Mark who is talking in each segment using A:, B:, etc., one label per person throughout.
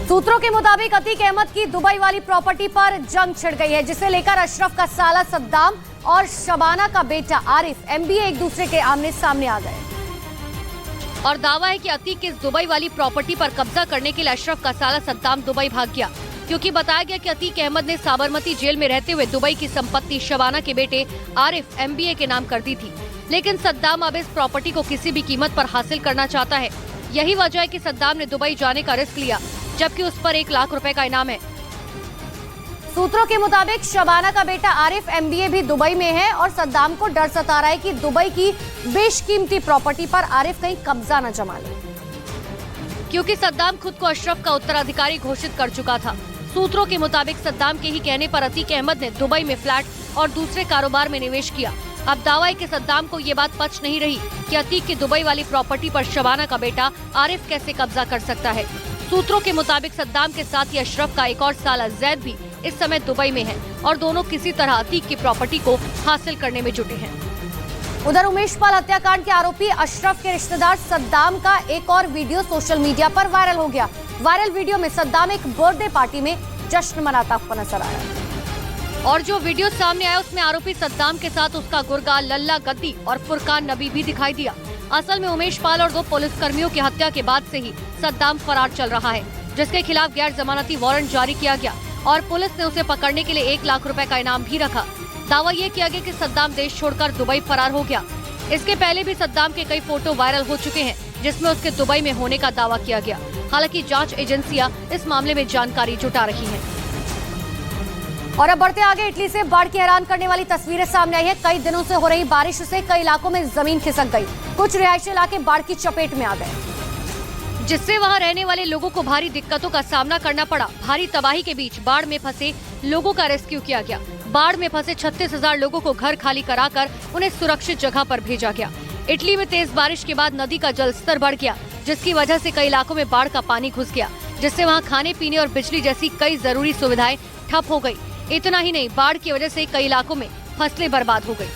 A: सूत्रों के मुताबिक अतीक अहमद की दुबई वाली प्रॉपर्टी पर जंग छिड़ गई है, जिसे लेकर अशरफ का साला सद्दाम और शबाना का बेटा आरिफ एमबीए एक दूसरे के आमने सामने आ गए।
B: और दावा है कि अतीक की इस दुबई वाली प्रॉपर्टी पर कब्जा करने के लिए अशरफ का साला सद्दाम दुबई भाग गया, क्योंकि बताया गया कि अतीक अहमद ने साबरमती जेल में रहते हुए दुबई की संपत्ति शबाना के बेटे आरिफ एमबीए के नाम कर दी थी। लेकिन सद्दाम अब इस प्रॉपर्टी को किसी भी कीमत पर हासिल करना चाहता है। यही वजह है कि सद्दाम ने दुबई जाने का रिस्क लिया, जबकि उस पर 1 लाख रुपए का इनाम है।
A: सूत्रों के मुताबिक शबाना का बेटा आरिफ एमबीए भी दुबई में है और सद्दाम को डर सता रहा है कि दुबई की बेशकीमती प्रॉपर्टी पर आरिफ कहीं कब्जा न जमा ले,
B: क्योंकि सद्दाम खुद को अशरफ का उत्तराधिकारी घोषित कर चुका था। सूत्रों के मुताबिक सद्दाम के ही कहने पर अतीक अहमद ने दुबई में फ्लैट और दूसरे कारोबार में निवेश किया। अब दावा है कि सद्दाम को ये बात पच नहीं रही कि अतीक की दुबई वाली प्रॉपर्टी पर शबाना का बेटा आरिफ कैसे कब्जा कर सकता है। सूत्रों के मुताबिक सद्दाम के साथ ही अशरफ का एक और साला जैद भी इस समय दुबई में है और दोनों किसी तरह अतीक की प्रॉपर्टी को हासिल करने में जुटे हैं।
A: उधर उमेश पाल हत्याकांड के आरोपी अशरफ के रिश्तेदार सद्दाम का एक और वीडियो सोशल मीडिया पर वायरल हो गया। वायरल वीडियो में सद्दाम एक बर्थडे पार्टी में जश्न मनाता हुआ नजर आया
B: और जो वीडियो सामने आया उसमें आरोपी सद्दाम के साथ उसका गुर्गा लल्ला गद्दी और फुरकान नबी भी दिखाई दिया। असल में उमेश पाल और 2 पुलिसकर्मियों की हत्या के बाद से ही सद्दाम फरार चल रहा है, जिसके खिलाफ गैर जमानती वारंट जारी किया गया और पुलिस ने उसे पकड़ने के लिए 1 लाख रुपए का इनाम भी रखा। दावा ये किया गया कि सद्दाम देश छोड़कर दुबई फरार हो गया। इसके पहले भी सद्दाम के कई फोटो वायरल हो चुके हैं, जिसमें उसके दुबई में होने का दावा किया गया। हालांकि जांच एजेंसियां इस मामले में जानकारी जुटा रही हैं।
A: और अब बढ़ते आगे, इटली से बाढ़ की हैरान करने वाली तस्वीरें सामने आई है। कई दिनों से हो रही बारिश से कई इलाकों में जमीन खिसक गई, कुछ रिहायशी इलाके बाढ़ की चपेट में आ गए,
B: जिससे वहां रहने वाले लोगों को भारी दिक्कतों का सामना करना पड़ा। भारी तबाही के बीच बाढ़ में फंसे लोगों का रेस्क्यू किया गया। बाढ़ में फंसे 36,000 लोगों को घर खाली कराकर उन्हें सुरक्षित जगह पर भेजा गया। इटली में तेज बारिश के बाद नदी का जल स्तर बढ़ गया, जिसकी वजह से कई इलाकों में बाढ़ का पानी घुस गया, जिससे वहां खाने पीने और बिजली जैसी कई जरूरी सुविधाएं ठप हो गई। इतना ही नहीं, बाढ़ की वजह से कई इलाकों में फसलें बर्बाद हो गई।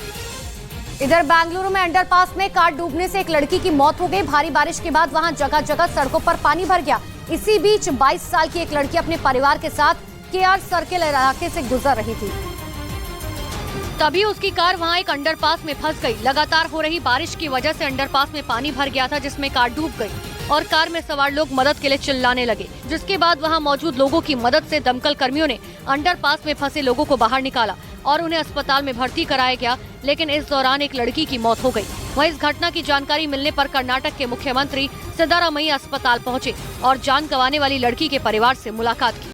A: इधर बेंगलुरु में अंडरपास में कार डूबने से एक लड़की की मौत हो गई। भारी बारिश के बाद वहां जगह जगह सड़कों पर पानी भर गया। इसी बीच 22 साल की एक लड़की अपने परिवार के साथ केआर सर्किल इलाके से गुजर रही थी,
B: तभी उसकी कार वहां एक अंडरपास में फंस गई। लगातार हो रही बारिश की वजह से अंडरपास में पानी भर गया था, जिसमें कार डूब गई और कार में सवार लोग मदद के लिए चिल्लाने लगे, जिसके बाद वहां मौजूद लोगों की मदद से दमकल कर्मियों ने अंडरपास में फंसे लोगों को बाहर निकाला और उन्हें अस्पताल में भर्ती कराया गया। लेकिन इस दौरान एक लड़की की मौत हो गई। वहीं इस घटना की जानकारी मिलने पर कर्नाटक के मुख्यमंत्री सिद्धारामैया अस्पताल पहुंचे और जान गंवाने वाली लड़की के परिवार से मुलाकात की।